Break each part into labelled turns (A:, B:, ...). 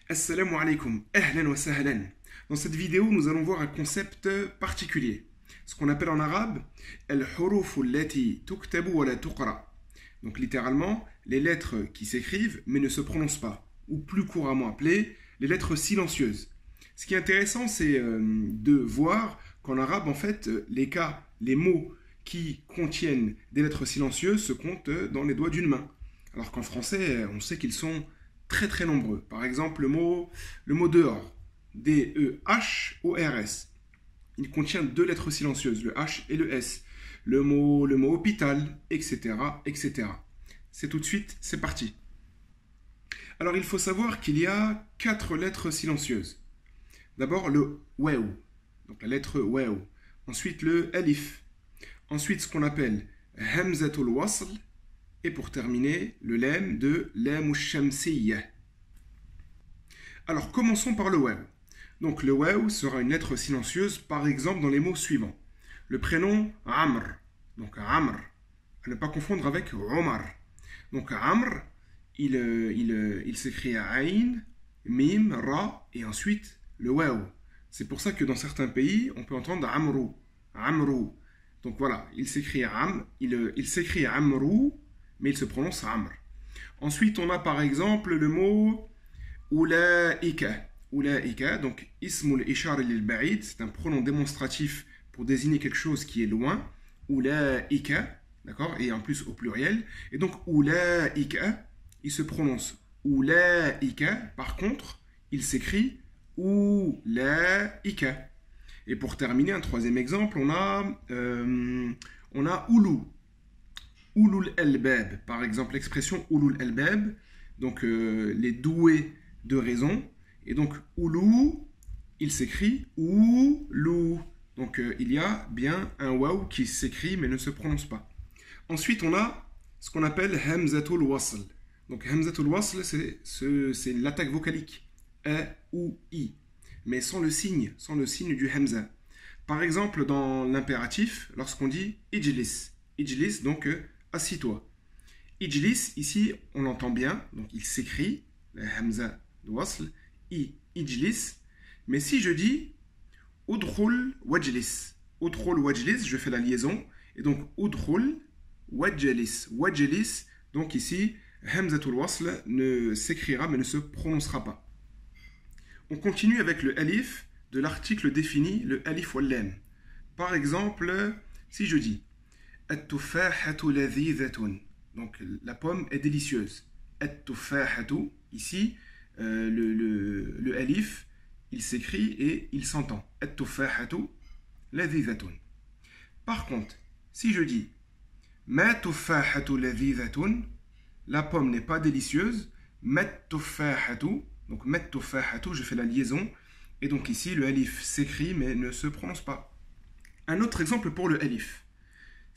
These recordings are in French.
A: Assalamu alaikum, ahlan wa sahlan. Dans cette vidéo, nous allons voir un concept particulier. Ce qu'on appelle en arabe al-huruf allati tuktabu wa la tuqra. Donc littéralement, les lettres qui s'écrivent mais ne se prononcent pas, ou plus couramment appelées les lettres silencieuses. Ce qui est intéressant, c'est de voir qu'en arabe, en fait, les mots qui contiennent des lettres silencieuses se comptent dans les doigts d'une main. Alors qu'en français, on sait qu'ils sont très très nombreux. Par exemple, le mot dehors, D-E-H-O-R-S. Il contient deux lettres silencieuses, le H et le S. Le mot hôpital, etc., etc. C'est tout de suite, c'est parti. Alors il faut savoir qu'il y a 4 lettres silencieuses. D'abord le waw, donc la lettre waw. Ensuite le alif. Ensuite ce qu'on appelle hamzatul wasl. Et pour terminer, le lem de lam shamsiyya. Alors commençons par le waw. Donc le waw sera une lettre silencieuse, par exemple dans les mots suivants. Le prénom Amr. Donc Amr. À ne pas confondre avec Omar. Donc Amr, il s'écrit à Aïn, Mim, Ra, et ensuite le waw. C'est pour ça que dans certains pays, on peut entendre Amrou. Amrou. Donc voilà, il s'écrit Amrou, mais il se prononce Amr. Ensuite, on a par exemple le mot Ulaika. Ulaika, donc Ismul Ishar lil Ba'id, c'est un pronom démonstratif pour désigner quelque chose qui est loin. Ulaika, d'accord, et en plus au pluriel. Et donc Ulaika, il se prononce Ulaika, par contre, il s'écrit Ulaika. Et pour terminer, un troisième exemple, on a Oulu. Ulul albab, par exemple l'expression Ulul albab, donc les doués de raison. Et donc Oulou, il s'écrit Oulou. Donc il y a bien un waw qui s'écrit mais ne se prononce pas. Ensuite on a ce qu'on appelle hamzatul wasl. Donc hamzatul wasl c'est l'attaque vocalique. A ou I. Mais sans le signe du hamza. Par exemple dans l'impératif, lorsqu'on dit ijlis. Ijlis donc assis-toi. Ijlis, ici, on l'entend bien, donc il s'écrit, la hamza de wasl, ijlis. Mais si je dis udkhul wajlis, udkhul wajlis, je fais la liaison, et donc udkhul wajlis, wajlis, donc ici, hamzatul wasl ne s'écrira mais ne se prononcera pas. On continue avec le alif de l'article défini, le alif wal lam. Par exemple, si je dis at-tuffahatu ladhizatun. Donc la pomme est délicieuse. At-tuffahatu, ici, le alif, il s'écrit et il s'entend. At-tuffahatu ladhizatun. Par contre, si je dis ma tuffahatu ladhizatun, la pomme n'est pas délicieuse. Ma tuffahatu, donc ma tuffahatu, je fais la liaison. Et donc ici, le alif s'écrit mais ne se prononce pas. Un autre exemple pour le alif.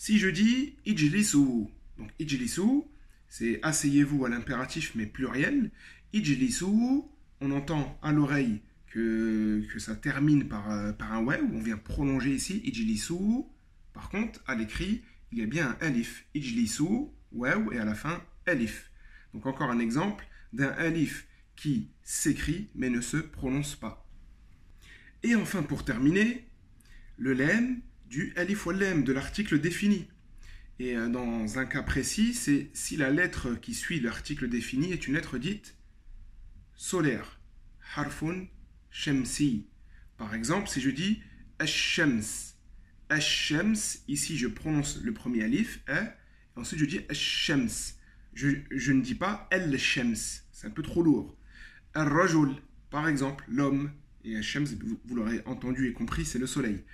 A: Si je dis ijlisu, donc ijlisu, c'est asseyez-vous à l'impératif mais pluriel. Ijlisu, on entend à l'oreille que ça termine par un waw, on vient prolonger ici ijlisu. Par contre, à l'écrit, il y a bien un alif. Ijlisu, waw, et à la fin, alif. Donc encore un exemple d'un alif qui s'écrit mais ne se prononce pas. Et enfin, pour terminer, le lem du alif wal lam, de l'article défini. Et dans un cas précis, c'est si la lettre qui suit l'article défini est une lettre dite solaire. Harfun shamsi. Par exemple, si je dis ash-shams. Ash-shams, ici je prononce le premier alif, et ensuite je dis ash-shams. Je ne dis pas al-shams, c'est un peu trop lourd. Ar-rajul, par exemple, l'homme. Et ash-shams, vous l'aurez entendu et compris, c'est le soleil.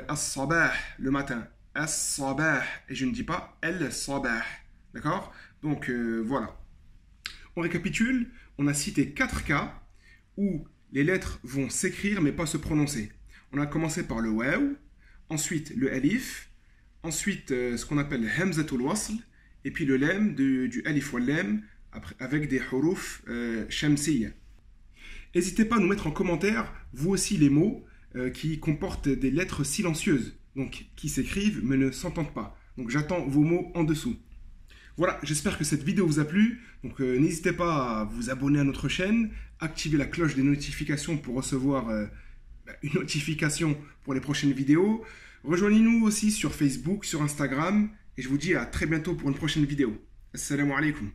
A: As-sabah, le matin. As-sabah, et je ne dis pas el-sabah. D'accord? Donc voilà. On récapitule, on a cité 4 cas où les lettres vont s'écrire mais pas se prononcer. On a commencé par le waw, ensuite le alif, ensuite ce qu'on appelle hamzatul wasl, et puis le lam du alif wal lam avec des huruf shamsiyya. N'hésitez pas à nous mettre en commentaire, vous aussi, les mots qui comportent des lettres silencieuses, donc qui s'écrivent mais ne s'entendent pas. Donc j'attends vos mots en dessous. Voilà, j'espère que cette vidéo vous a plu. Donc n'hésitez pas à vous abonner à notre chaîne, activer la cloche des notifications pour recevoir une notification pour les prochaines vidéos. Rejoignez-nous aussi sur Facebook, sur Instagram. Et je vous dis à très bientôt pour une prochaine vidéo. Assalamu alaikum.